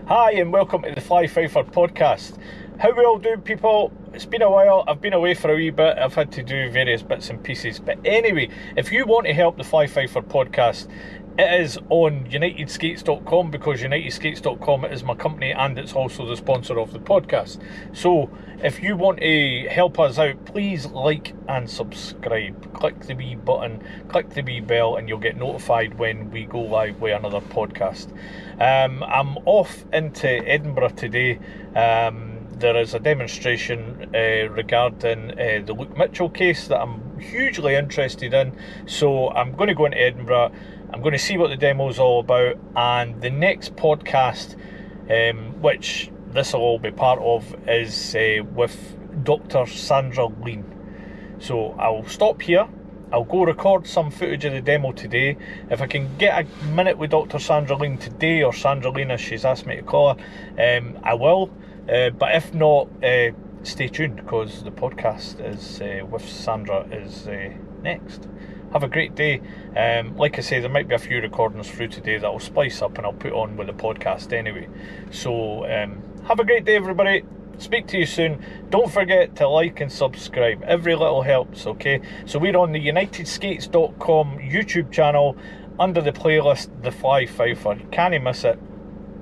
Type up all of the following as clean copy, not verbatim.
Hi and welcome to the Fly Fifer podcast. How we all doing, people? It's been a while. I've been away for a wee bit. I've had to do various bits and pieces. But anyway, if you want to help the Fly Fifer podcast, it is on unitedskates.com, because unitedskates.com is my company and it's also the sponsor of the podcast. So if you want to help us out, please like and subscribe. Click the wee button, click the wee bell, and you'll get notified when we go live with another podcast. I'm off into Edinburgh today. There is a demonstration regarding the Luke Mitchell case that I'm hugely interested in. So I'm going to go into Edinburgh. I'm going to see what the demo is all about. And the next podcast, which this will all be part of, is with Dr. Sandra Lean. So I'll stop here. I'll go record some footage of the demo today. If I can get a minute with Dr. Sandra Lean today, or Sandra Lean as she's asked me to call her, I will. But if not, stay tuned, because the podcast is with Sandra is next. Have a great day. Like I say, there might be a few recordings through today that I'll splice up and I'll put on with the podcast anyway. So have a great day, everybody. Speak to you soon. Don't forget to like and subscribe. Every little helps, okay? So we're on the unitedskates.com YouTube channel under the playlist The Fly Fifer. You can't miss it.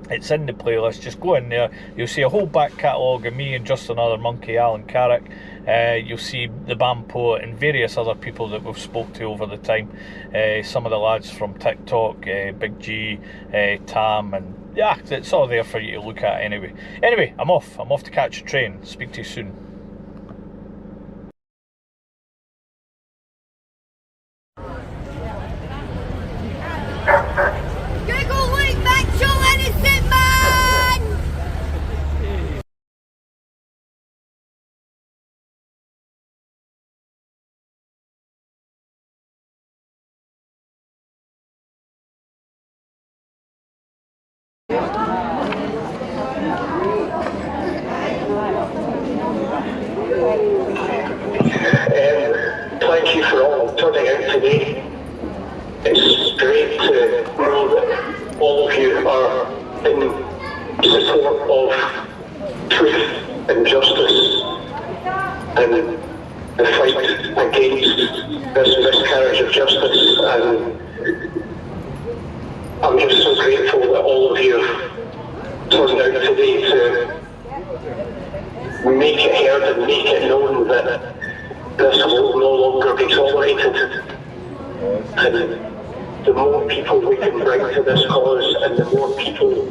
It's in the playlist. Just go in there. You'll see a whole back catalogue of me and Just Another Monkey, Alan Carrick. You'll see the Band Poet and various other people that we've spoke to over the time. Some of the lads from TikTok, Big G, Tam, and yeah, it's all there for you to look at anyway. Anyway, I'm off to catch a train. Speak to you soon. Thank you for all turning out today. It's great to know that all of you are in support of truth and justice and the fight against this miscarriage of justice. And I'm just so grateful that all of you turned out today to make it heard and make it known that this will no longer be tolerated. And the more people we can bring to this cause, and the more people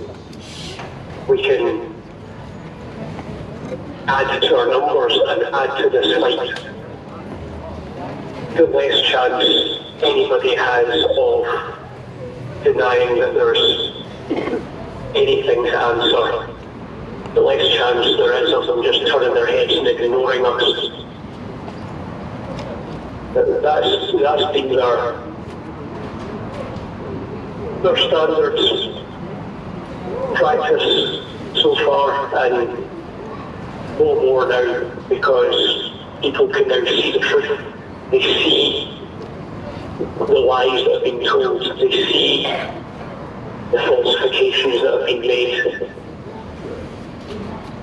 we can add to our numbers and add to this fight, the less chance anybody has of denying that there's anything to answer. The less chance there is of them just turning their heads and ignoring us. That's been their standards practice so far, and no more now, because people can now see the truth. They see the lies that have been told. They see the falsifications that have been made.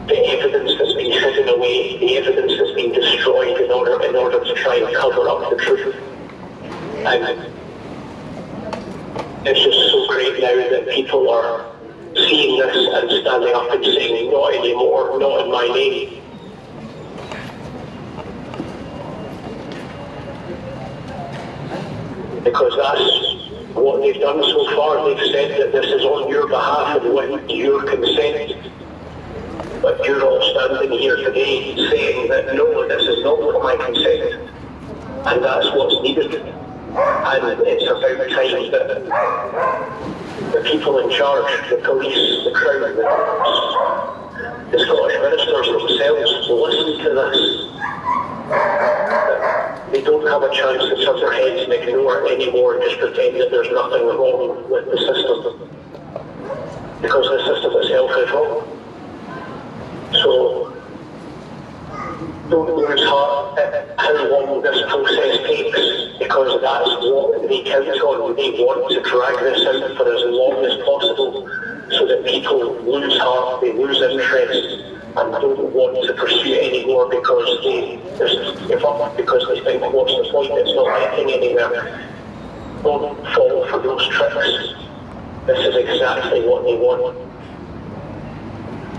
The evidence that's been hidden away, the evidence that's been destroyed in order to try and cover up the truth. And it's just so great now that people are seeing this and standing up and saying, not anymore, not in my name. Because that's what they've done so far. They've said that this is on your behalf and with your consent. But you're all standing here today saying that no, this is not for my consent. And that's what's needed. And it's about time that the people in charge, the police, the Crown, the Scottish ministers themselves listen to this. That they don't have a chance to turn their heads and ignore it anymore and just pretend that there's nothing wrong with the system. Because the system itself is wrong. So, don't lose heart at how long this process takes, because that's what they count on. They want to drag this out for as long as possible so that people lose heart, they lose interest, and don't want to pursue it anymore because they give up, because they think, what's the point, it's not getting anywhere. Don't fall for those tricks. This is exactly what they want.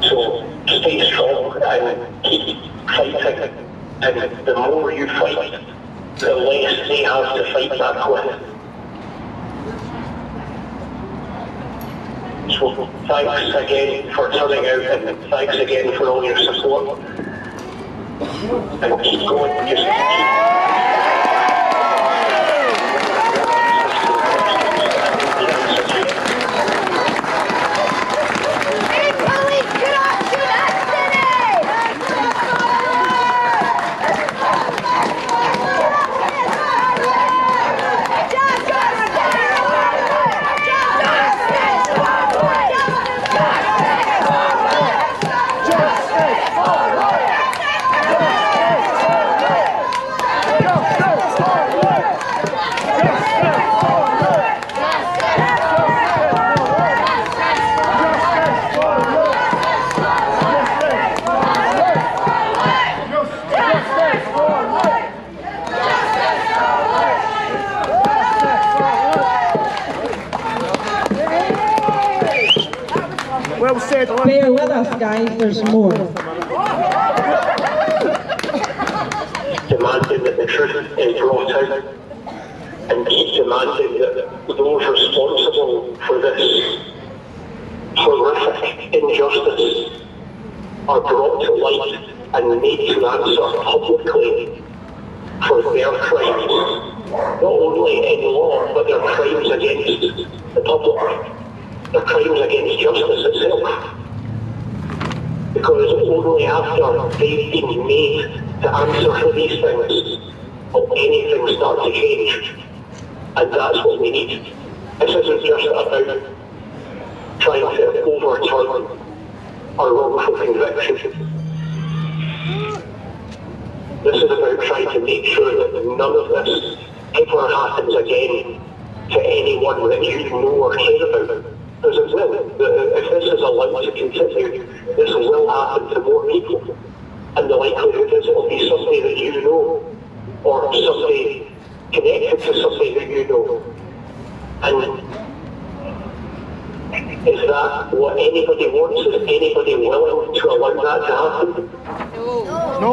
So stay strong and keep fighting. And the more you fight, the less they have to fight back with. So thanks again for turning out, and thanks again for all your support. And keep going, just keep. Well said. Bear with us, guys, there's more. Demanding that the truth is brought out, and keep demanding that those responsible for this horrific injustice are brought to light and made to answer publicly for their crimes, not only in law, but their crimes against the public, their crimes against justice itself. Because only after they've been made to answer for these things will anything start to change. And that's what we need. This isn't just about trying to overturn our wrongful conviction. This is about trying to make sure that none of this ever happens again to anyone that you know or care about. Because it will. If this is allowed to continue, this will happen to more people. And the likelihood is it will be somebody that you know, or somebody connected to somebody that you know. And is that what anybody wants? Is anybody willing to allow that to happen? No.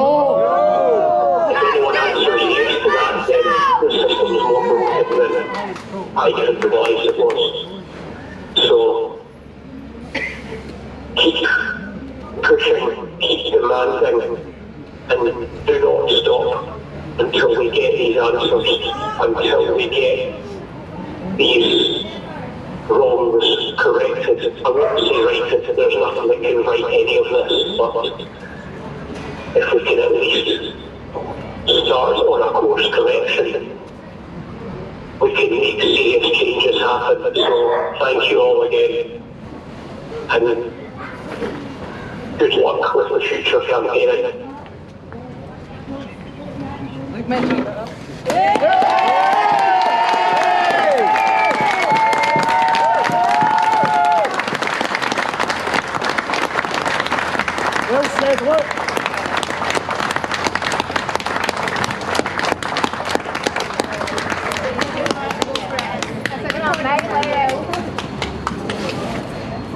If anyone answers yes to that, then the system is more broken than I could realise it was. So, keep pushing, keep demanding, and do not stop until we get these answers, until we get these wrongs corrected. I won't say righted, there's nothing that can right any of this, but if we can at least start on a course correction, we can make serious changes happen. So thank you all again, and good luck with the future campaigning. Well said, look.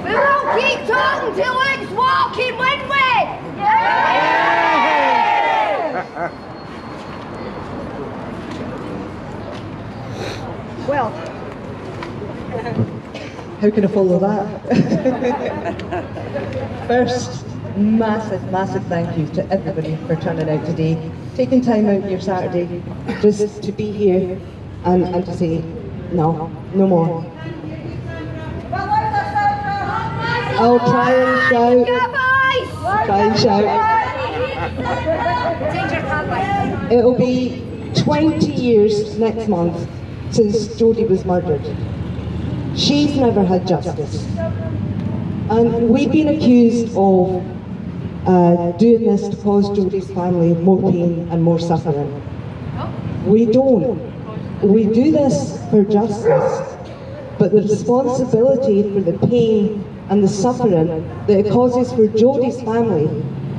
We won't keep talking till it's walking, won't we? Well, how can I follow that? First, massive thank you to everybody for turning out today, taking time out your Saturday just to be here and to say, no more. I'll try and shout. It'll be 20 years next month since Jodi was murdered. She's never had justice. And we've been accused of doing this to cause Jodi's family more pain and more suffering. We don't. We do this for justice, but the responsibility for the pain and the suffering that it causes for Jodi's family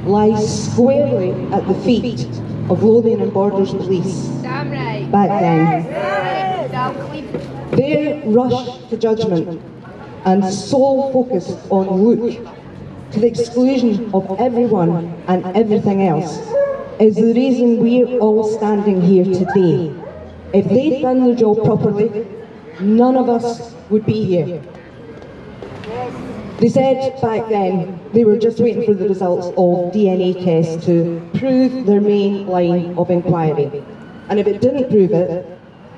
lies squarely at the feet of Lothian and Borders Police Damn right. back then. Their rush to judgment and sole focus on Luke, to the exclusion of everyone and everything else, is the reason we're all standing here today. If they'd done their job properly, none of us would be here. They said back then they were just waiting for the results of DNA tests to prove their main line of inquiry. And if it didn't prove it,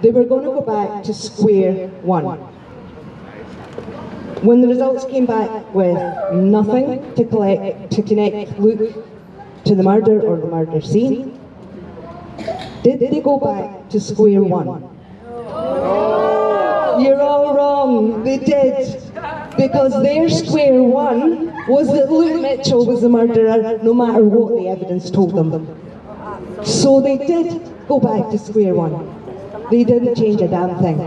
they were going to go back to square one. When the results came back with nothing to connect Luke to the murder or the murder scene, did they go back to square one? You're all wrong, they did. Because their square one was that Luke Mitchell was the murderer, no matter what the evidence told them. So they did go back to square one. They didn't change a damn thing.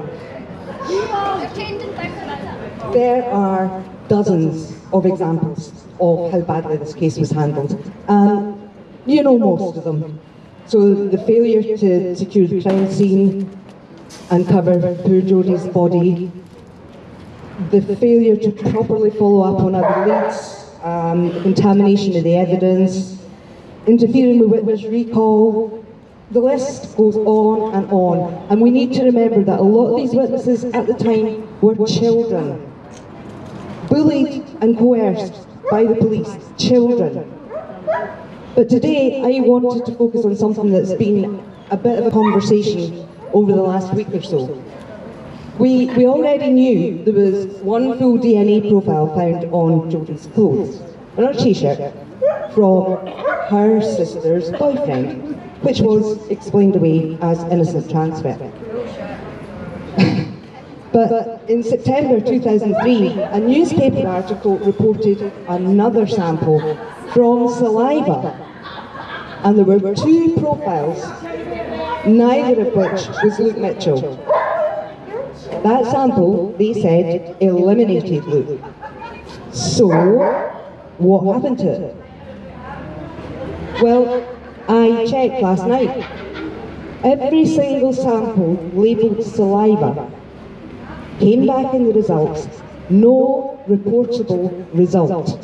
There are dozens of examples of how badly this case was handled. And you know most of them. So the failure to secure the crime scene and cover poor Jodi's body, the failure to properly follow up on other leads, the contamination of the evidence, interfering with witness recall, the list goes on. And we need to remember that a lot of these witnesses at the time were children, bullied and coerced by the police, children. But today I wanted to focus on something that's been a bit of a conversation over the last week or so. We already knew there was one full DNA profile found on Jodi's clothes, on her t-shirt, from her sister's boyfriend, which was explained away as innocent transfer. But in September 2003, a newspaper article reported another sample from saliva, and there were two profiles, neither of which was Luke Mitchell. That sample, they said, eliminated Luke. So, what happened to it? Well, I checked last night. Every single sample labelled saliva came back in the results, no reportable result.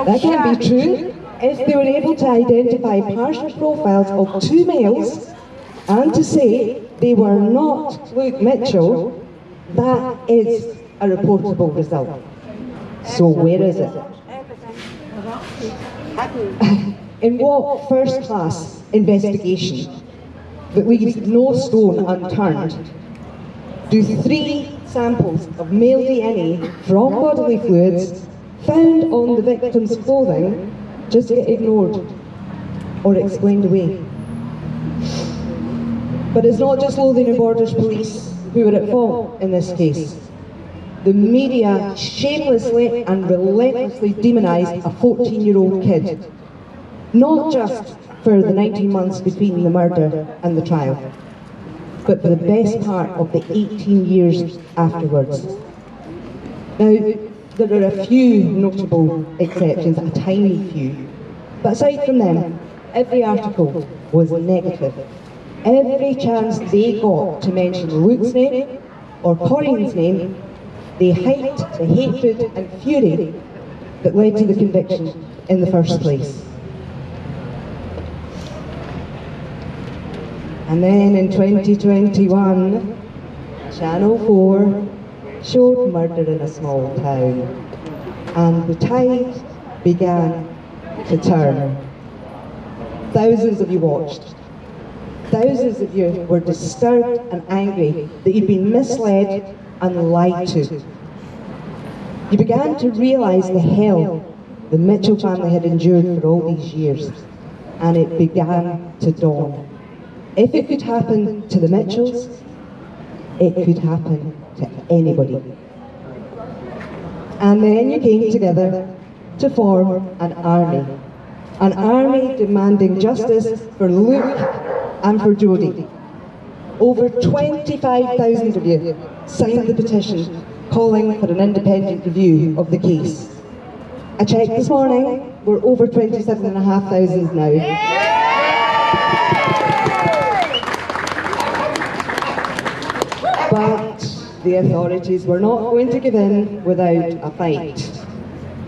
That can't be true. If they were able to identify partial profiles of two males and to say they were not Luke Mitchell, that is a reportable result. So where is it? In what first-class investigation that leaves no stone unturned do 3 samples of male DNA from bodily fluids found on the victim's clothing just get ignored or explained away? But it's not just Lothian and Borders Police who were at fault in this case. The media shamelessly and relentlessly demonised a 14-year-old kid, not just for the 19 months between the murder and the trial, but for the best part of the 18 years afterwards. Now, there are a few notable exceptions, a tiny few, but aside from them, every article was negative. Every chance they got to mention Luke's name or Corinne's name, they hyped the hatred and fury that led to the conviction in the first place. And then in 2021, Channel 4 showed Murder in a Small Town, and the tide began to turn. Thousands of you watched. Thousands of you were disturbed and angry that you'd been misled and lied to. You began to realise the hell the Mitchell family had endured for all these years, and it began to dawn. If it could happen to the Mitchells, it could happen to anybody. And then you came together to form an army demanding justice for Luke and for Jodi. Over 25,000 of you signed the petition calling for an independent review of the case. I checked this morning, we're over 27,500 now. But the authorities were not going to give in without a fight.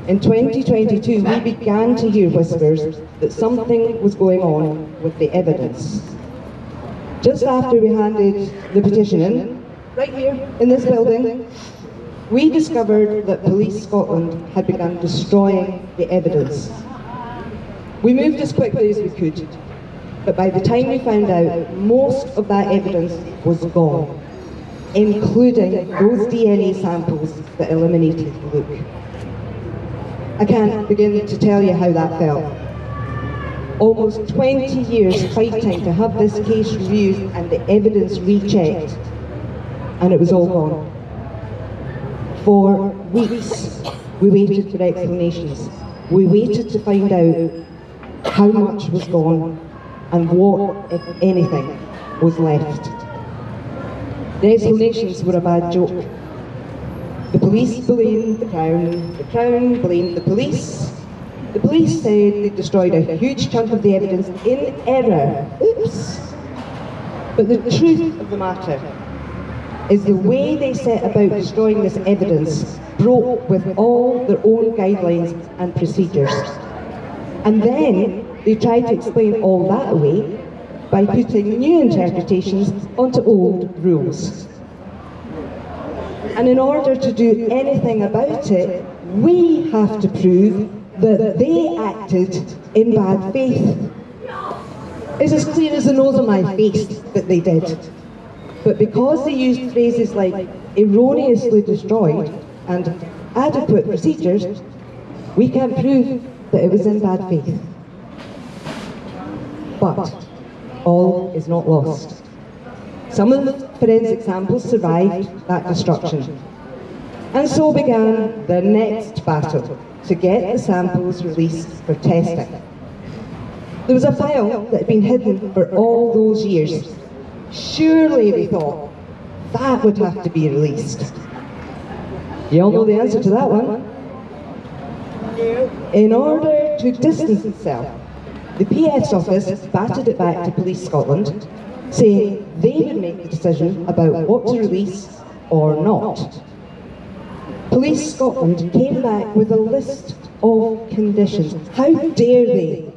In 2022, we began to hear whispers that something was going on with the evidence. Just after we handed the petition in, right here in this building, we discovered that Police Scotland had begun destroying the evidence. We moved as quickly as we could, but by the time we found out, most of that evidence was gone, including those DNA samples that eliminated Luke. I can't begin to tell you how that felt. Almost 20 years fighting to have this case reviewed and the evidence rechecked, and it was all gone. For weeks, we waited for explanations. We waited to find out how much was gone and what, if anything, was left. The explanations were a bad joke. The police blamed the Crown blamed the police said they destroyed a huge chunk of the evidence in error. Oops! But the truth of the matter is the way they set about destroying this evidence broke with all their own guidelines and procedures. And then they tried to explain all that away by putting new interpretations onto old rules. And in order to do anything about it, we have to prove that they acted in bad faith. It's as clear as the nose on my face that they did. But because they used phrases like erroneously destroyed and adequate procedures, we can't prove that it was in bad faith. But all is not lost. Some of the forensic samples survived that destruction. And so began the next battle to get the samples released for testing. There was a file that had been hidden for all those years. Surely, we thought, that would have to be released. You all know the answer to that one. In order to distance itself, the PF's office batted it back to Police Scotland, saying they would make the decision about what to release or not. Police Scotland came back with a list of conditions. How dare they?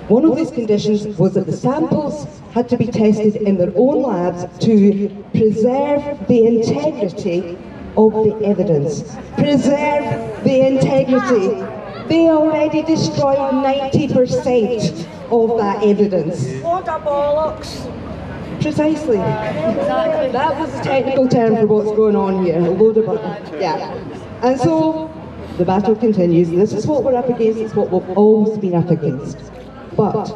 One of these conditions was that the samples had to be tested in their own labs to preserve the integrity of the evidence. Preserve the integrity. They already destroyed 90% of that evidence. Load of bollocks. Precisely. That was the technical term for what's going on here. A load of yeah. And so the battle continues. This is what we're up against. It's what we've always been up against. But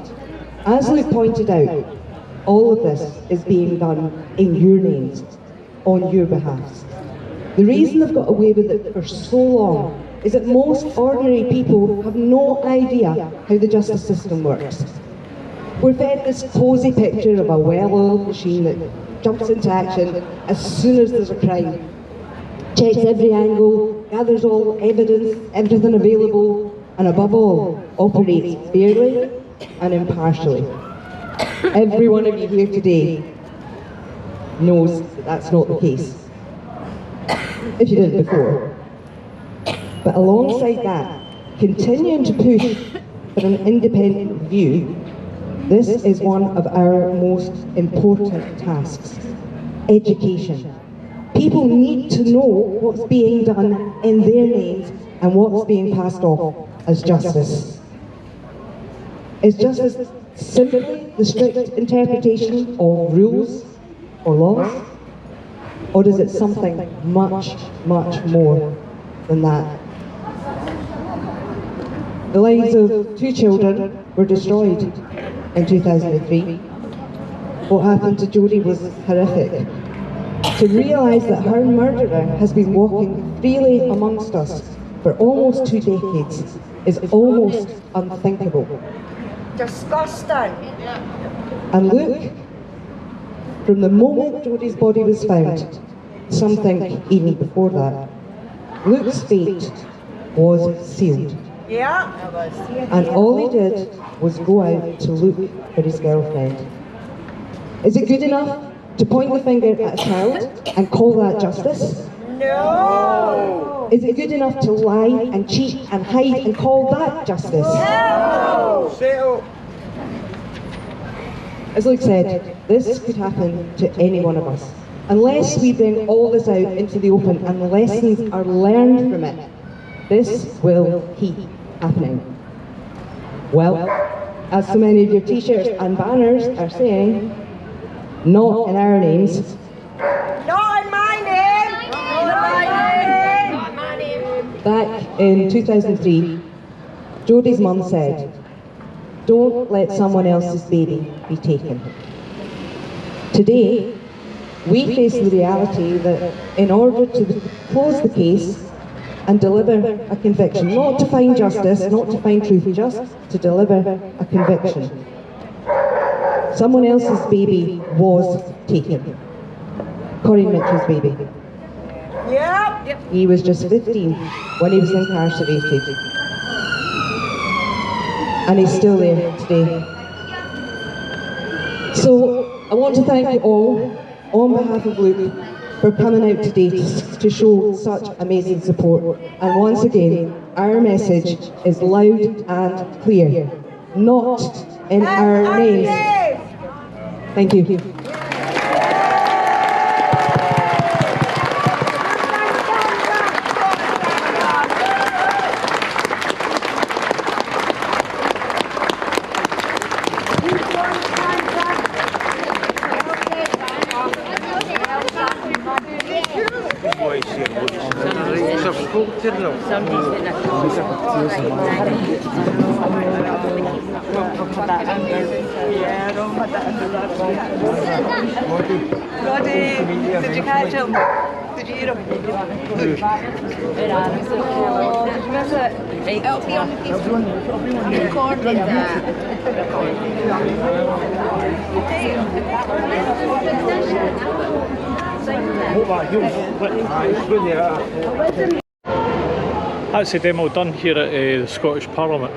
as Luke pointed out, all of this is being done in your names, on your behalf. The reason they've got away with it for so long is that most ordinary people have no idea how the justice system works. We're fed this cosy picture of a well-oiled machine that jumps into action as soon as there's a crime, checks every angle, gathers all evidence, everything available, and above all, operates fairly and impartially. Every one of you here today knows that that's not the case, if you didn't before. But alongside that, continuing to push for an independent review, this is one of our most important tasks: education. People need to know what's being done in their names and what's being passed off as justice. Is justice simply the strict interpretation of rules or laws? Or is it something much, much more than that? The lives of 2 children were destroyed in 2003. What happened to Jodi was horrific. To realise that her murderer has been walking freely amongst us for almost 2 decades is almost unthinkable. Disgusting. And look, from the moment Jodi's body was found, some think even before that, Luke's fate was sealed. Yeah. And all he did was go out to look for his girlfriend. Is it good enough to point the finger at a child and call that justice? No. Is it good enough to lie and cheat and hide and call that justice? No. As Luke said, this could happen to any one of us. Unless we bring all this out into the open and the lessons are learned from it, this will keep happening. Well, as so many of your t-shirts and banners are saying, not in our names. Not in my name. Not in my name. Back in 2003, Jodi's mum said, "Don't let someone else's baby be taken." Today, we face the reality that in order to close the case and deliver a conviction, not to find justice, not to find truth, just to deliver a conviction, someone else's baby was taken. Corinne Mitchell's baby. Yep. He was just 15 when he was incarcerated. And he's still there today. So I want to thank you all, on behalf of Luke, for coming out today to show such amazing support. And once again, our message is loud and clear, not in our names. Thank you. Jodi, did you catch him? Did you eat him? Did you miss it? It'll be on the piece recorded that. That's the demo done here at the Scottish Parliament.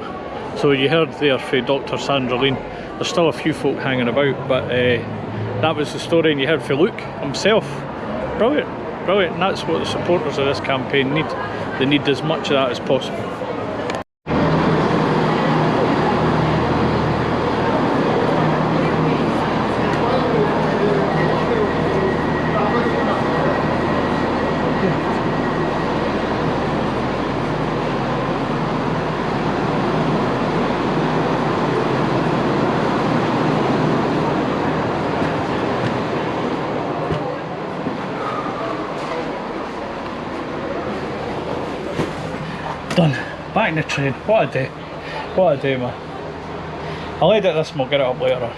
So you heard there from Dr. Sandra Lean. There's still a few folk hanging about, but that was the story, and you heard from Luke himself. Brilliant, brilliant, and that's what the supporters of this campaign need. They need as much of that as possible. Done. Back in the train. What a day. What a day, man. I'll edit this and we'll get it up later on.